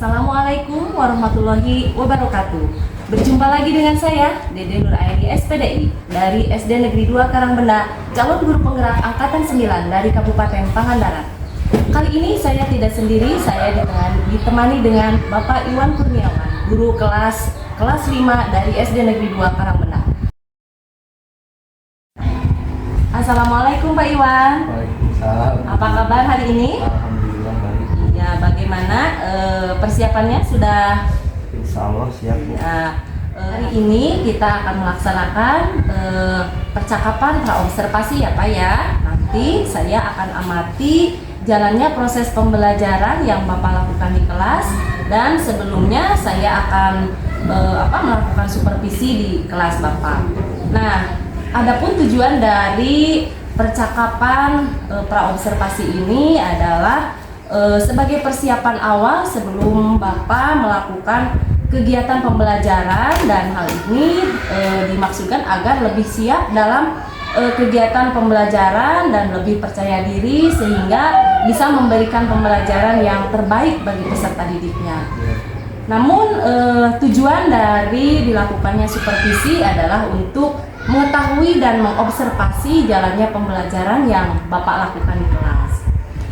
Assalamualaikum warahmatullahi wabarakatuh. Berjumpa lagi dengan saya, Dede Nur Aini SPDI dari SD Negeri 2 Karangbenda, calon guru penggerak Angkatan 9 dari Kabupaten Pangandaran. Kali ini saya tidak sendiri, saya ditemani dengan Bapak Iwan Kurniawan, guru kelas 5 dari SD Negeri 2 Karangbenda. Assalamualaikum Pak Iwan. Waalaikumsalam. Apa kabar hari ini? Alhamdulillah baik. Ya, bagaimana persiapannya sudah? Insya Allah siap Bu. Hari ini kita akan melaksanakan percakapan praobservasi ya Pak ya. Nanti saya akan amati jalannya proses pembelajaran yang Bapak lakukan di kelas, dan sebelumnya saya akan melakukan supervisi di kelas Bapak. Nah, adapun tujuan dari percakapan praobservasi ini adalah sebagai persiapan awal sebelum Bapak melakukan kegiatan pembelajaran, dan hal ini dimaksudkan agar lebih siap dalam kegiatan pembelajaran dan lebih percaya diri sehingga bisa memberikan pembelajaran yang terbaik bagi peserta didiknya. Namun tujuan dari dilakukannya supervisi adalah untuk mengetahui dan mengobservasi jalannya pembelajaran yang Bapak lakukan di kelas.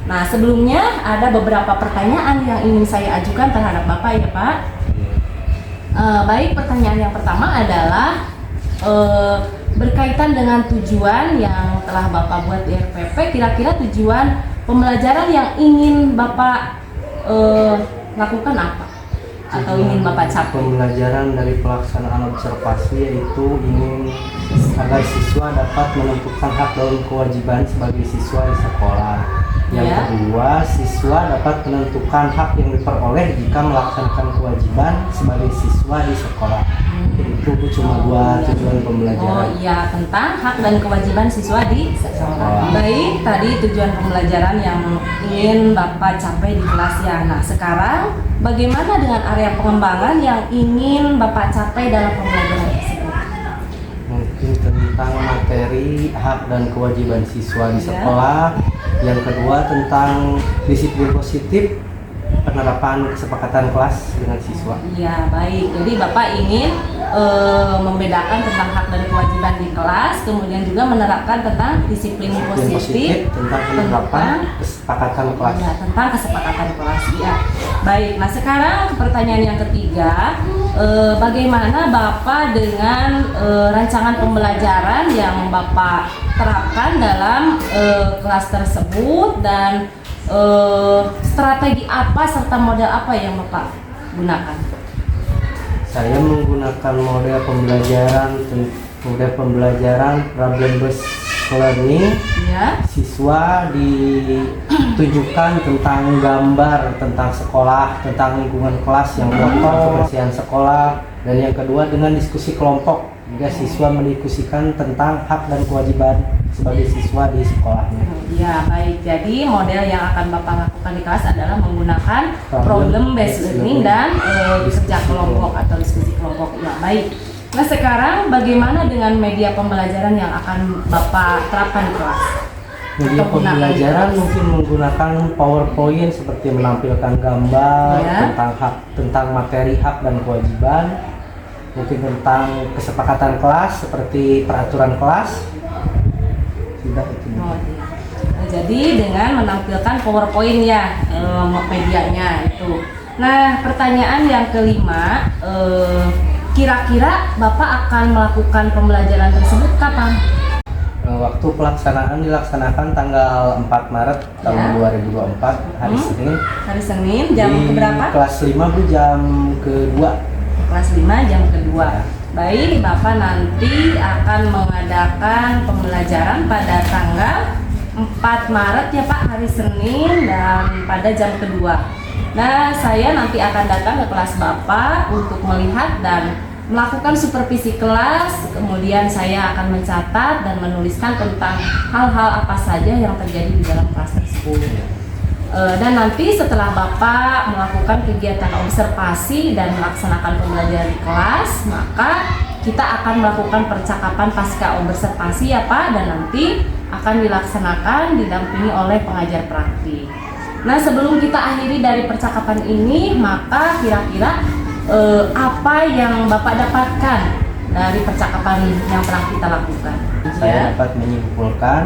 Nah, sebelumnya ada beberapa pertanyaan yang ingin saya ajukan terhadap Bapak ya Pak. Baik, pertanyaan yang pertama adalah berkaitan dengan tujuan yang telah Bapak buat di RPP. Kira-kira tujuan pembelajaran yang ingin Bapak lakukan apa? Atau ingin Bapak capai? Pembelajaran dari pelaksanaan observasi yaitu ingin agar siswa dapat menentukan hak dan kewajiban sebagai siswa di sekolah. Yang kedua, siswa dapat menentukan hak yang diperoleh jika melaksanakan kewajiban sebagai siswa di sekolah. Itu cuma dua tujuan pembelajaran. Oh iya, tentang hak dan kewajiban siswa di sekolah. Baik, tadi tujuan pembelajaran yang ingin Bapak capai di kelas ya. Nah, sekarang bagaimana dengan area pengembangan yang ingin Bapak capai dalam pembelajaran tersebut? Mungkin tentang materi hak dan kewajiban siswa di sekolah. Yang kedua tentang disiplin positif, penerapan kesepakatan kelas dengan siswa. Iya, baik. Jadi Bapak ingin membedakan tentang hak dan kewajiban di kelas, kemudian juga menerapkan tentang disiplin positif tentang penerapan kesepakatan kelas. Ya, tentang kesepakatan kelas. Ya. Baik. Nah, sekarang pertanyaan yang ketiga, bagaimana Bapak dengan rancangan pembelajaran yang Bapak terapkan dalam kelas tersebut, dan strategi apa serta model apa yang Bapak gunakan? Saya menggunakan model pembelajaran problem based learning. Ya. Siswa ditunjukkan tentang gambar tentang sekolah, tentang lingkungan kelas yang kotor, kebersihan sekolah, dan yang kedua dengan diskusi kelompok. Jika siswa mendiskusikan tentang hak dan kewajiban sebagai siswa di sekolahnya. Ya, baik. Jadi model yang akan Bapak lakukan di kelas adalah menggunakan problem based learning dan kerja kelompok atau diskusi kelompok. Ya, baik. Nah, sekarang bagaimana dengan media pembelajaran yang akan Bapak terapkan di kelas? Media pembelajaran mungkin menggunakan PowerPoint seperti menampilkan gambar tentang materi hak dan kewajiban. Mungkin tentang kesepakatan kelas seperti peraturan kelas. Sudah itu. Jadi dengan menampilkan PowerPoint ya, medianya itu. Nah, pertanyaan yang kelima, kira-kira Bapak akan melakukan pembelajaran tersebut kapan? Waktu pelaksanaan dilaksanakan tanggal 4 Maret tahun 2024, hari Senin. Hari Senin, jam berapa? Kelas 5 Bu, jam kedua. Kelas 5 jam kedua. Baik, Bapak nanti akan mengadakan pembelajaran pada tanggal 4 Maret ya Pak, hari Senin, dan pada jam kedua. Nah, saya nanti akan datang ke kelas Bapak untuk melihat dan melakukan supervisi kelas, kemudian saya akan mencatat dan menuliskan tentang hal-hal apa saja yang terjadi di dalam kelas tersebut. Dan nanti setelah Bapak melakukan kegiatan observasi dan melaksanakan pembelajaran di kelas, maka kita akan melakukan percakapan pasca observasi ya Pak, dan nanti akan dilaksanakan didampingi oleh pengajar praktik. Nah, sebelum kita akhiri dari percakapan ini, maka kira-kira apa yang Bapak dapatkan dari percakapan yang telah kita lakukan? Saya dapat menyimpulkan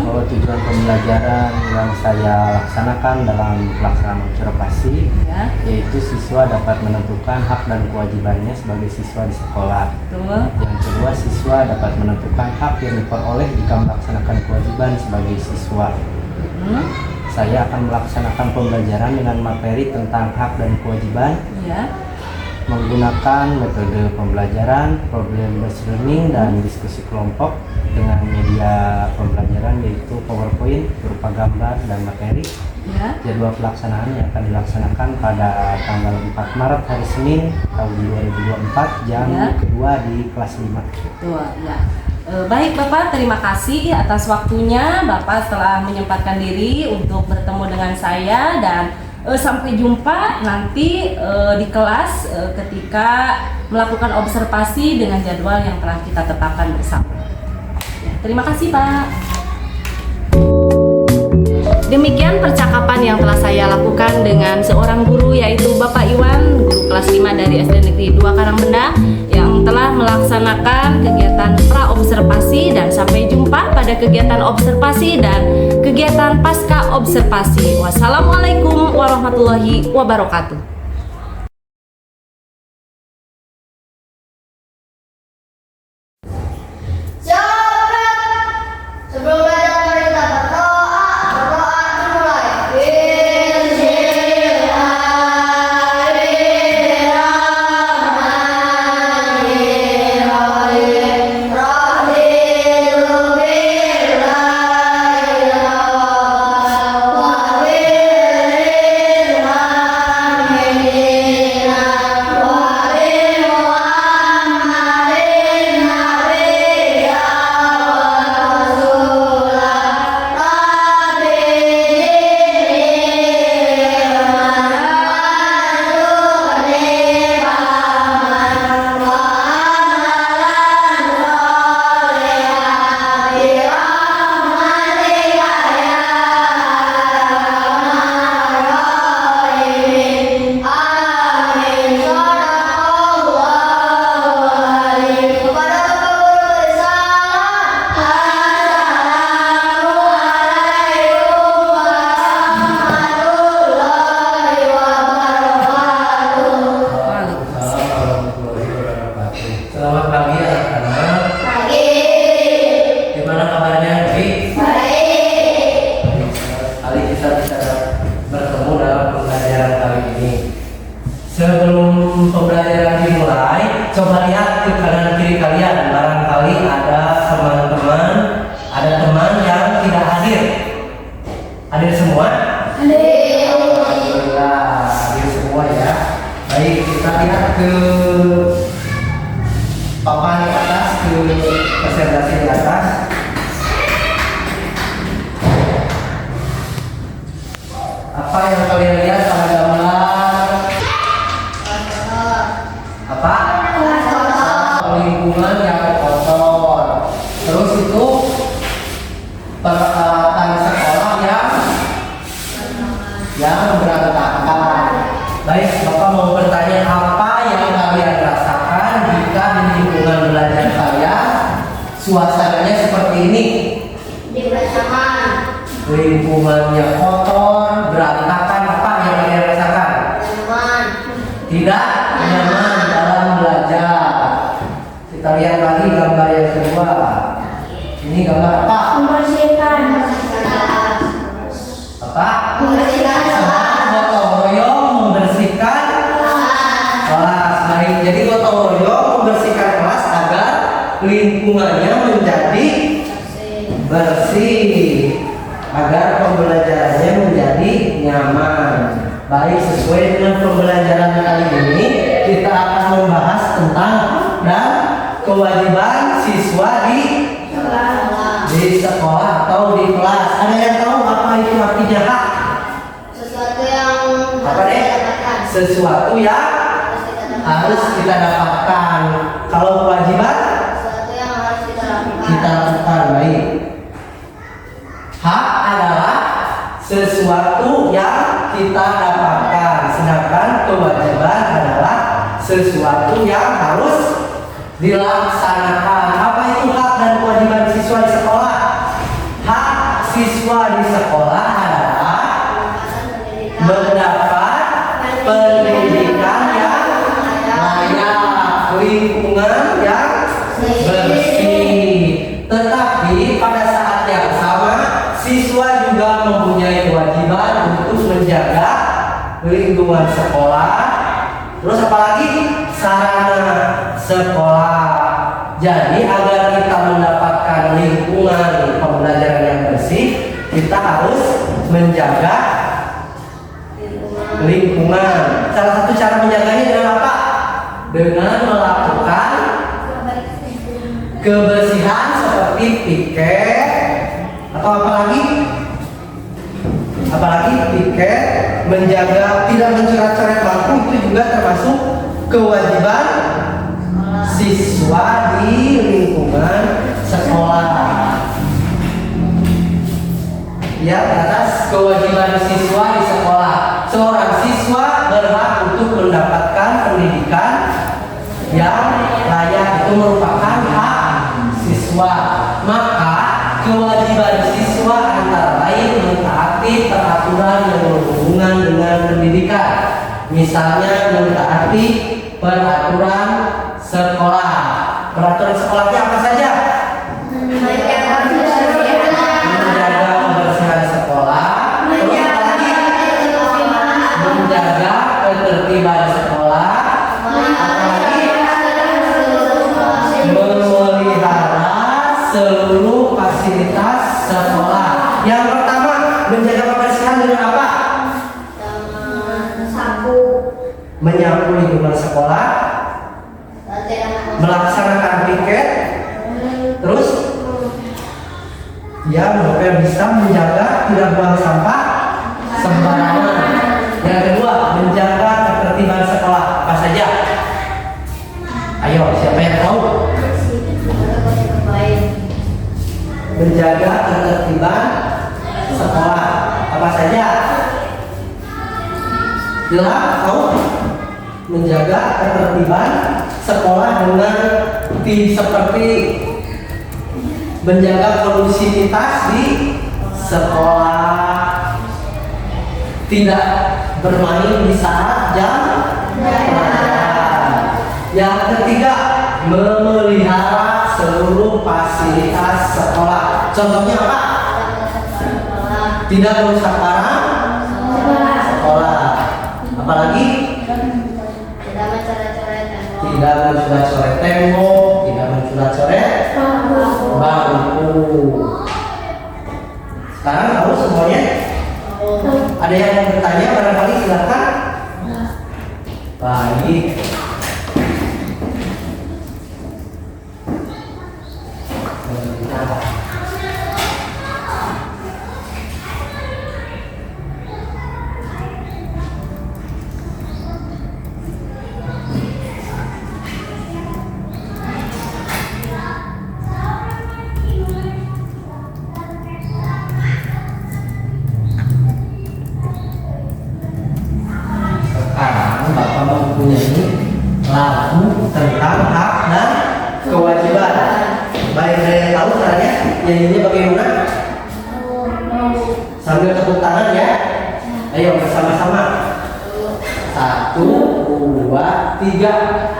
bahwa tujuan pembelajaran yang saya laksanakan dalam pelaksanaan observasi Ya, yaitu siswa dapat menentukan hak dan kewajibannya sebagai siswa di sekolah. betul. Yang kedua, siswa dapat menentukan hak yang diperoleh jika melaksanakan kewajiban sebagai siswa. Saya akan melaksanakan pembelajaran dengan materi tentang hak dan kewajiban Ya, menggunakan metode pembelajaran, problem based learning, dan diskusi kelompok dengan media pembelajaran yaitu PowerPoint berupa gambar dan materi. ya, Jadwal pelaksanaan yang akan dilaksanakan pada tanggal 4 Maret hari Senin tahun 2024 jam Ya. kedua di kelas 5. betul. Ya. Baik Bapak, terima kasih atas waktunya. Bapak telah menyempatkan diri untuk bertemu dengan saya dan sampai jumpa nanti di kelas ketika melakukan observasi dengan jadwal yang telah kita tetapkan bersama. Ya, terima kasih Pak. Demikian percakapan yang telah saya lakukan dengan seorang guru yaitu Bapak Iwan, guru kelas 5 dari SD Negeri 2 Karangbenda yang telah melaksanakan kegiatan pra-observasi, dan sampai jumpa pada kegiatan observasi dan kegiatan pasca observasi. Wassalamualaikum warahmatullahi wabarakatuh. Sebelum belajar mari kita berdoa. Berdoa dimulai. Selamat pagi anak-anak. Pagi. Gimana kabarnya, Dik? Baik. Kali kita bisa bertemu dalam pembelajaran kali ini. Sebelum pembelajaran dimulai, coba lihat ke kanan kiri kalian. Barangkali ada teman-teman, ada teman yang tidak hadir. Hadir semua? Alhamdulillah, hadir semua ya. Baik, kita lihat ke papan di atas, ke presentasi di atas. Apa yang kalian lihat pada gambar? Apa? Lingkungan yang kotor. Terus itu peralatan sekolah yang berantakan. Baik, Bapak mau bertanya, apa yang kalian rasakan jika di lingkungan belajar kalian suasananya seperti ini? Lingkungannya kotor, berantakan, apa yang kalian rasakan? Tidak nyaman dalam belajar. Kita lihat lagi gambar yang kedua. Ini gambar apa? Apa? Semangat gotong royong membersihkan kelas. Baik, jadi gotong royong membersihkan kelas agar lingkungannya menjadi bersih, agar pembelajarannya menjadi nyaman. Baik, sesuai dengan pembelajaran kali ini kita akan membahas tentang dan kewajiban siswa di sekolah atau di kelas. Ada yang tahu apa itu artinya hak? Sesuatu yang Apa deh? Sesuatu yang harus kita dapatkan. Kalau kewajiban Sesuatu yang harus kita lakukan. kita lakukan. Baik. Hak adalah sesuatu yang kita dapatkan, sedangkan kewajiban adalah sesuatu yang harus dilaksanakan. Apa itu hak dan kewajiban siswa di sekolah? Hak siswa di sekolah adalah mendapat pendidikan yang layak, lingkungan yang bersih. Tetapi pada saat yang sama, siswa juga mempunyai kewajiban untuk menjaga lingkungan sekolah. Terus apalagi sarana sekolah. Jadi agar kita mendapatkan lingkungan pembelajaran yang bersih, kita harus menjaga lingkungan. Salah satu cara menjaganya dengan apa? Dengan melakukan kebersihan seperti piket atau apalagi piket, menjaga tidak mencoret-coret bangku, itu juga termasuk kewajiban siswa di lingkungan sekolah. Ya, atas kewajiban siswa di sekolah, seorang siswa berhak untuk mendapatkan pendidikan yang layak. Itu merupakan hak siswa. Maka kewajiban siswa antara lain mentaati peraturan yang berhubungan dengan pendidikan. Misalnya mentaati peraturan sekolah. Peraturan sekolahnya apa saja? Menjaga kebersihan sekolah, menjaga ketertiban sekolah, memelihara seluruh fasilitas sekolah. Yang pertama, menjaga kebersihan dengan apa? Menyapu lingkungan sekolah, melaksanakan piket, terus ya supaya bisa menjaga tidak buang sampah sembarangan. Yang kedua, menjaga ketertiban sekolah. Apa saja? Ayo, siapa yang tahu? Menjaga ketertiban sekolah. Apa saja? Jelas tahu? Menjaga ketertiban sekolah dengan seperti menjaga kondusivitas di sekolah, tidak bermain di saat jam pelajaran. Yang ketiga, memelihara seluruh fasilitas sekolah. Contohnya apa? Tidak merusak barang sekolah. Apalagi tidak mencoret-coret tembok, tidak mencoret-coret bangku. Sekarang tahu semuanya? Ada yang mau bertanya? Barangkali silakan. Baik. Sekarang Bapak mempunyai lagu tentang hak dan kewajiban. Baik, ada yang tahu caranya? Nyanyinya bagaimana? Sambil tepuk tangan ya. Ayo bersama-sama. 1, 2, 3.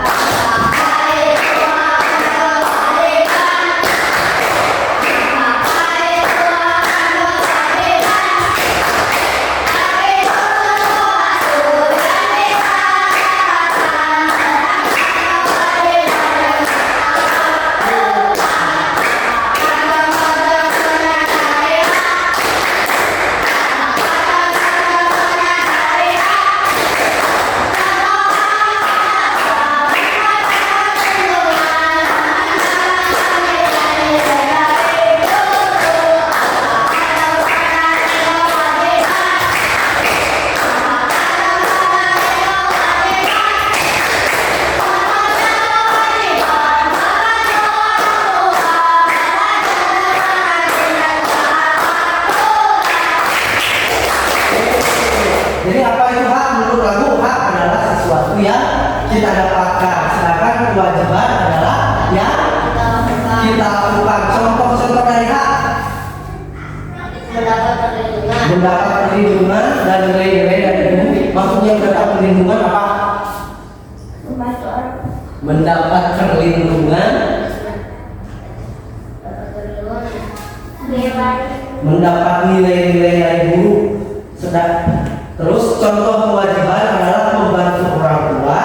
kewajiban adalah yang kita lakukan. Contoh-contoh dari hak: mendapat perlindungan dan nilai-nilai dari bumi. Maksudnya mendapat perlindungan apa? Mendapat perlindungan, mendapat nilai-nilai dari guru. Terus contoh kewajiban adalah membantu orang tua,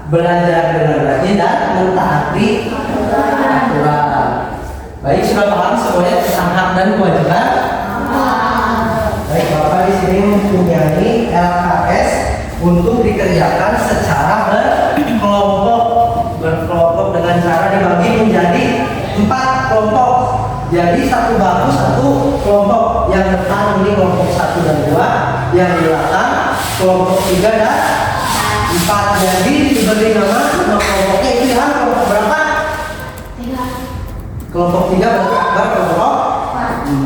belajar dengan rajin dan mentaati aturan. Baik, sudah paham semuanya tentang hak dan kewajiban? Baik, Bapak di sini mempunyai LKS untuk dikerjakan secara berkelompok dengan cara dibagi menjadi 4 kelompok. Jadi satu baku satu kelompok. Yang depan ini kelompok 1 dan 2, yang di belakang kelompok 3 dan 4. Jadi diberi nama kelompoknya itu yang kelompok berapa? Kelompok 3 berarti akbar, kelompok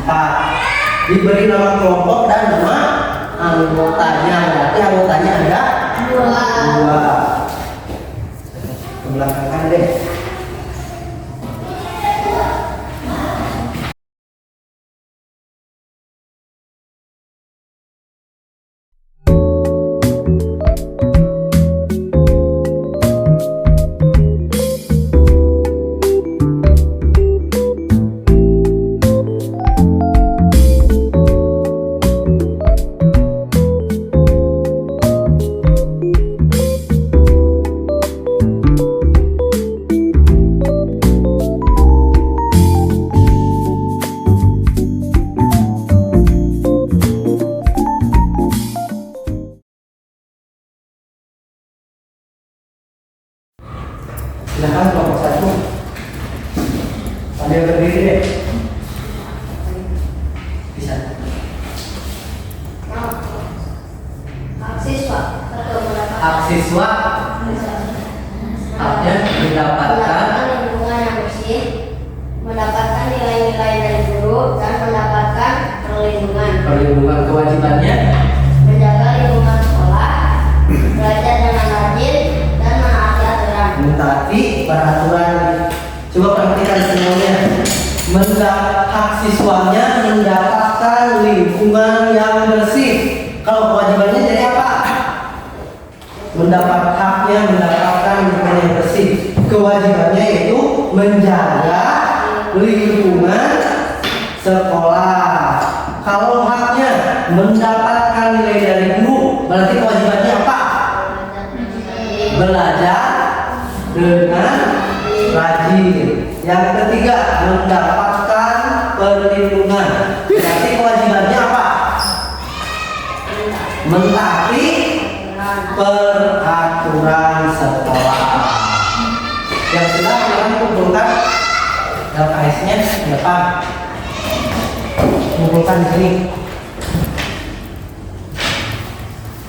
4. Diberi nama kelompok dan nama anggotanya. Berarti anggotanya ada 2. Belakangkan deh. Silakan kelompok 1. Sambil berdiri deh. Bisa. Hak siswa haknya mendapatkan lingkungan yang bersih, mendapatkan nilai-nilai dari guru, dan mendapatkan perlindungan. Kewajibannya menjaga lingkungan sekolah, belajar dengan rajin, dan menaati aturan. mentaati peraturan. Coba perhatikan semuanya. Hak siswanya mendapatkan lingkungan yang bersih. Kalau kewajibannya jadi apa? Mendapat haknya mendapatkan lingkungan yang bersih. Kewajibannya yaitu menjaga lingkungan sekolah. Kalau haknya mendapatkan nilai dari guru, berarti kewajibannya apa? Belajar dengan rajin. Yang ketiga, mendapatkan perlindungan. Berarti kewajibannya apa? Mentaati peraturan sekolah. Yang sudah kalian kumpulkan LKS-nya di depan. Kumpulkan di sini.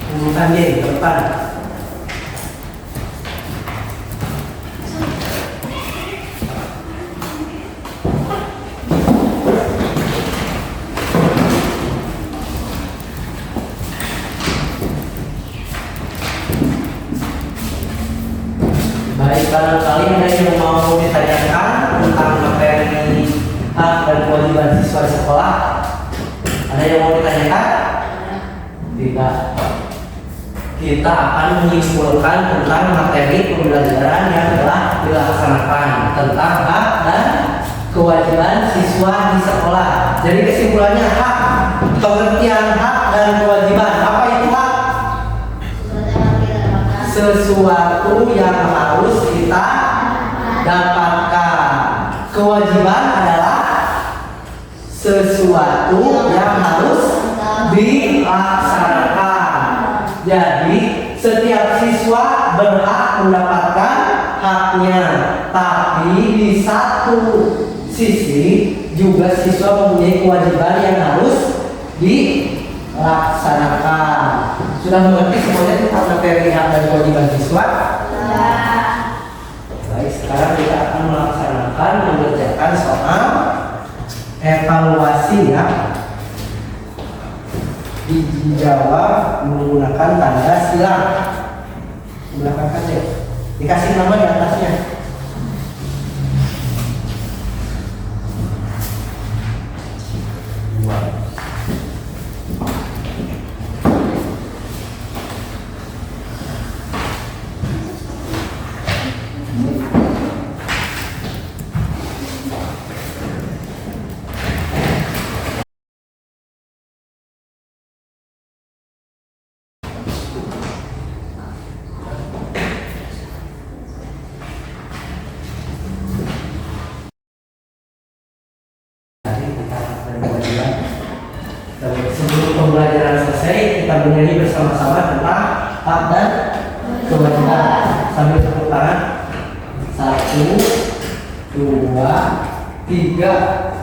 Kumpulkan di depan. Baik, barangkali ada yang mau ditanyakan tentang materi hak dan kewajiban siswa di sekolah. Ada yang mau ditanyakan? Tidak. Kita akan menyimpulkan tentang materi pembelajaran yang telah dilaksanakan tentang hak dan kewajiban siswa di sekolah. Jadi kesimpulannya hak, pengertian hak dan kewajiban. Apa itu hak? Sesuatu yang harus kita dapatkan. Kewajiban adalah sesuatu yang harus dilaksanakan. Jadi setiap siswa berhak mendapatkan haknya, tapi di satu sisi juga siswa mempunyai kewajiban yang harus dilaksanakan. Sudah mengerti semuanya tentang materi hak dan kewajiban siswa? Baik, sekarang kita akan melaksanakan mengerjakan soal evaluasi ya. Dijawab menggunakan tanda silang. Belakangkan deh. Dikasih nama di atasnya. Sebelum pembelajaran selesai, kita bernyanyi bersama-sama tentang hak dan kewajiban. Sambil tepuk tangan. 1, 2, 3.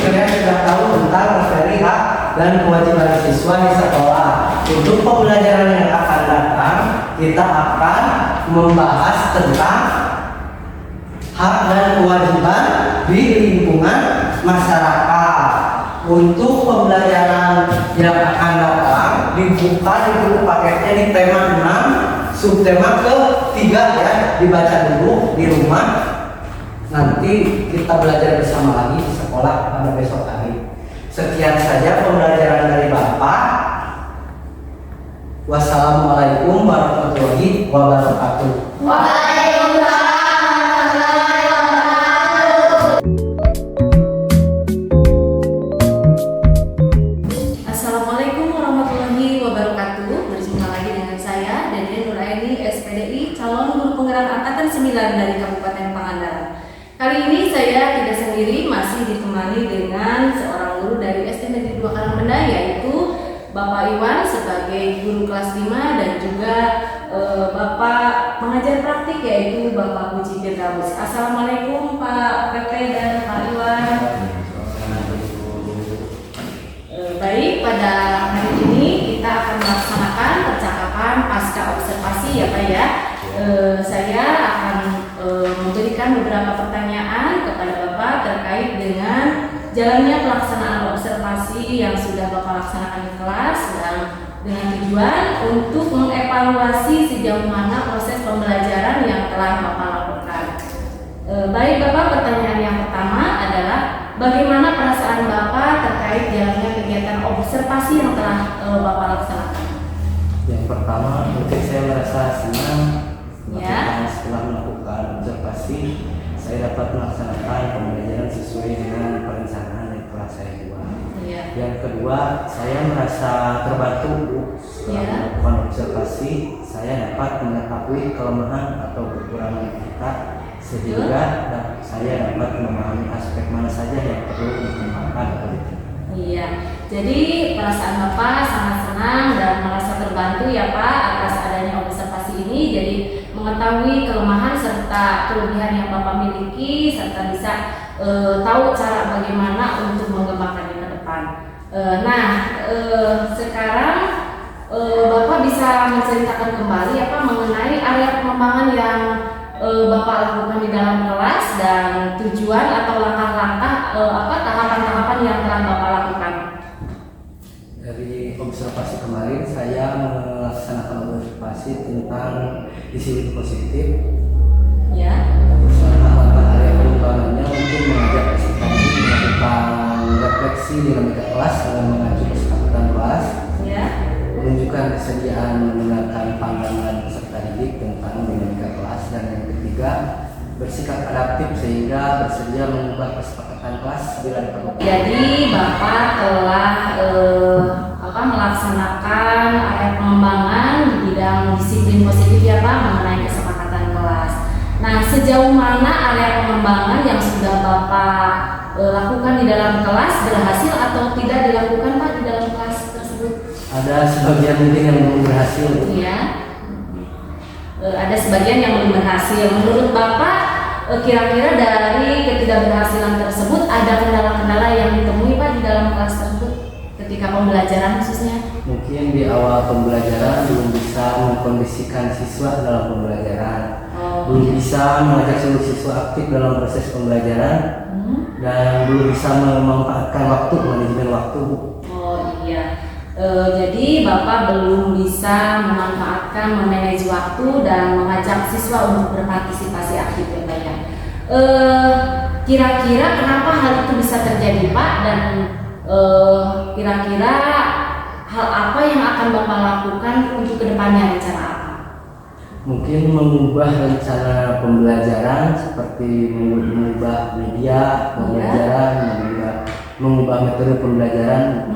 Kalian sudah tahu tentang materi hak dan kewajiban siswa di sekolah. Untuk pembelajaran yang akan datang, kita akan membahas tentang hak dan kewajiban di lingkungan masyarakat. Untuk pembelajaran yang akan datang, dibuka di buku paketnya di tema 6, subtema ke-3 ya, dibaca dulu di rumah. Nanti kita belajar bersama lagi di sekolah pada besok hari. Sekian saja pembelajaran dari Bapak. Wassalamualaikum warahmatullahi wabarakatuh. Assalamualaikum warahmatullahi wabarakatuh. Berjumpa lagi dengan saya Deden Nuraini, SPDI, calon guru penggerak angkatan 9 dari Kabupaten Pangandaran. Kali ini saya tidak sendiri, masih ditemani dengan seorang guru dari SD Negeri 2 Karangbenda, yaitu Bapak Iwan sebagai guru kelas 5 dan juga Bapak pengajar praktik yaitu Bapak Puji Firdaus. Assalamualaikum Pak Pepe dan Pak Iwan. Baik, pada hari ini kita akan melaksanakan percakapan pasca observasi ya Pak ya. Saya akan memberikan beberapa pertanyaan kepada Bapak terkait dengan jalannya pelaksanaan observasi yang sudah Bapak laksanakan di kelas dan dengan tujuan untuk mengevaluasi sejauh mana proses pembelajaran yang telah Bapak lakukan. Baik Bapak, pertanyaan yang pertama adalah bagaimana perasaan Bapak terkait jalannya kegiatan observasi yang telah Bapak laksanakan? Yang pertama, mungkin saya merasa senang Ya. setelah melakukan observasi, saya dapat melaksanakan pembelajaran sesuai dengan perencanaan yang telah saya buat. Ya. Yang kedua, saya merasa terbantu Bu. Setelah Ya. melakukan observasi, saya dapat mengetahui kelemahan atau kekurangan kita sehingga saya dapat memahami aspek mana saja yang perlu dikembangkan atau ditingkatkan. Iya, jadi perasaan Bapak sangat senang dan merasa terbantu ya Pak atas adanya observasi ini. Jadi mengetahui kelemahan serta kelebihan yang Bapak miliki serta bisa tahu cara bagaimana untuk mengembangkannya ke depan. Sekarang Bapak bisa menceritakan kembali apa mengenai area pengembangan yang Bapak lakukan di dalam kelas dan tujuan atau langkah-langkah tahapan-tahapan yang telah Bapak lakukan. Dari observasi kemarin, saya melaksanakan observasi tentang disiplin positif. Ya. Langkah area pengembangannya untuk mengajak peserta didik melakukan refleksi dinamika kelas dengan mengacu kesepakatan kelas. Ya. Menunjukkan kesediaan mendengarkan pandangan peserta didik tentang dinamika kelas, dan yang ketiga bersikap adaptif sehingga bersedia mengubah kesepakatan kelas bila diperlukan. Jadi Bapak telah melaksanakan area pengembangan di bidang disiplin positif ya Pak mengenai kesepakatan kelas. Nah, sejauh mana area pengembangan yang sudah Bapak lakukan di dalam kelas berhasil atau tidak dilakukan Pak di dalam kelas tersebut? Ada sebagian mungkin yang belum berhasil. Ya. Ada sebagian yang belum berhasil. Menurut Bapak, kira-kira dari ketidakberhasilan tersebut ada kendala-kendala yang ditemui Pak di dalam kelas tersebut ketika pembelajaran khususnya? Mungkin di awal pembelajaran belum bisa mengkondisikan siswa dalam pembelajaran, belum bisa mengajak seluruh siswa aktif dalam proses pembelajaran, dan belum bisa memanfaatkan waktu, manajemen waktu. Oh iya. Jadi Bapak belum bisa memanfaatkan memanage waktu dan mengajak siswa untuk berpartisipasi aktif ya Pak ya. Kira-kira kenapa hal itu bisa terjadi Pak, dan kira-kira hal apa yang akan Bapak lakukan untuk kedepannya, rencana apa? Mungkin mengubah rencana pembelajaran seperti mengubah media pembelajaran, mengubah metode pembelajaran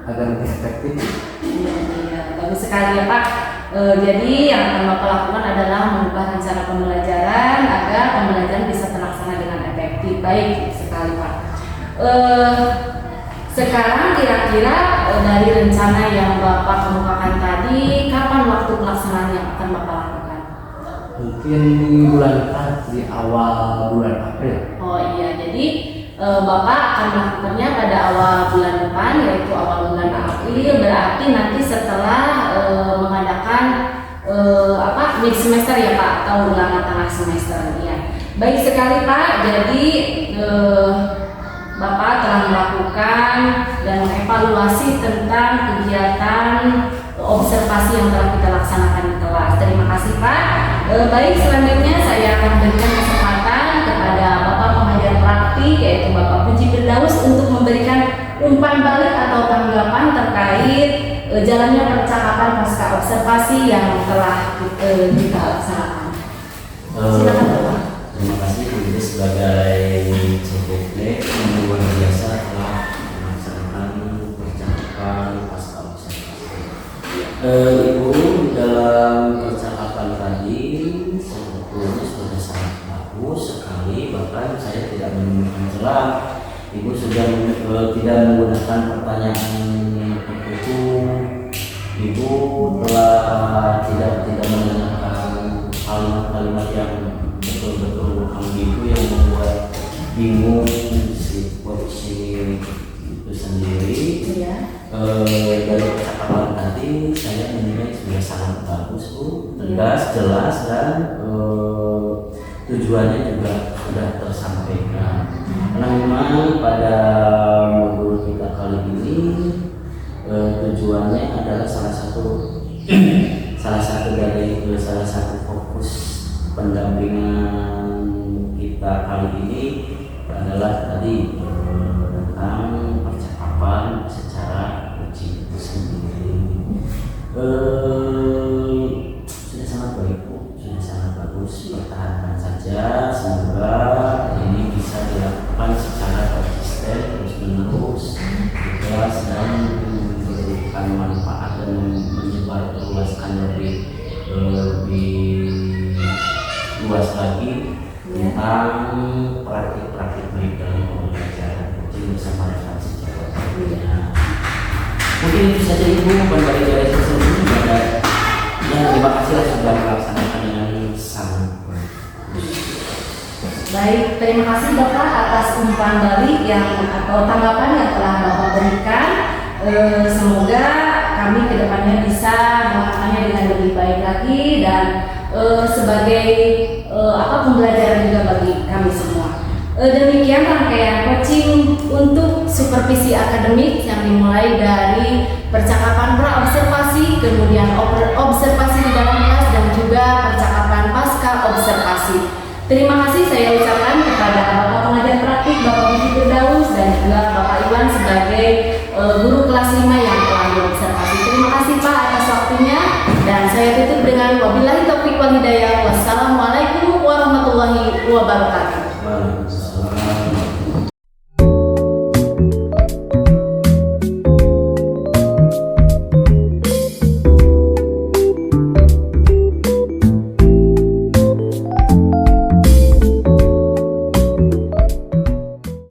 agar lebih efektif. Iya, bagus sekali ya Pak. Jadi yang akan Bapak lakukan adalah mengubah rencana pembelajaran agar pembelajaran bisa terlaksana dengan efektif. Baik sekali Pak. Sekarang kira-kira dari rencana yang Bapak kemukakan tadi, kapan waktu pelaksanaan yang akan Bapak lakukan? Mungkin di bulan depan, di awal bulan April. Oh iya, jadi Bapak akan melakukannya pada awal bulan depan, yaitu awal bulan April. Berarti nanti setelah mengadakan mid semester ya Pak, atau ulangan tengah semester ya. Baik sekali Pak. Jadi Bapak telah melakukan dan mengevaluasi tentang kegiatan observasi yang telah kita laksanakan di kelas. Terima kasih Pak. Baik, selanjutnya saya akan berikan kesempatan kepada Bapak pengajar praktik, yaitu Bapak Puji Firdaus, untuk memberikan umpan balik atau tanggapan terkait jalannya percakapan pasca observasi yang telah kita laksanakan. Silakan Bapak. Terima kasih Ibu sebagai CPT yang luar biasa telah melaksanakan percakapan pasca observasi. Ibu dalam percakapan tadi sebetulnya sudah sangat bagus sekali, bahkan saya tidak menemukan celah. Ibu sudah tidak menggunakan pertanyaan yang tertutup. Ibu telah tidak menggunakan kalimat-kalimat yang betul-betul ambigu yang membuat bingung si posisi itu sendiri. Iya. Dari percakapan tadi saya menilai sudah sangat bagus Bu, tegas, jelas, dan tujuannya juga sudah tersampaikan. Karena memang pada modul kita kali ini tujuannya adalah salah satu fokus pendampingan kita kali ini adalah tadi tentang percakapan secara coaching itu sendiri. Sudah sangat baik Bu, sudah sangat bagus, pertahankan saja, semoga ini bisa dilakukan secara konsisten terus menerus, jelas, dan memberikan manfaat dan menyebar luaskan lebih luas lagi tentang praktik-praktik baik dalam pembelajaran coaching bersama referensi jawabannya. Mungkin itu saja Ibu, kembali dari sesungguhnya ada. Ya, terima kasih sudah melaksanakan dengan sangat bagus. Baik, terima kasih Bapak atas umpan balik atau tanggapan yang telah Bapak berikan. Semoga kami kedepannya bisa melakukannya dengan lebih baik lagi dan sebagai pembelajaran juga bagi kami semua. Demikian rangkaian coaching untuk supervisi akademik yang dimulai dari percakapan pra-observasi, kemudian observasi di dalam kelas, dan juga percakapan pasca observasi. Terima kasih saya ucapkan kepada Bapak pengajar praktik, Bapak Puji Firdaus, dan juga Bapak Iwan sebagai guru kelas 5 yang telah diobservasi. Terima kasih Pak atas waktunya, dan saya tutup dengan wabillahi taufiq wal hidayah. Wassalamualaikum warahmatullahi wabarakatuh. wabarakatuh. Waalaikumsalam.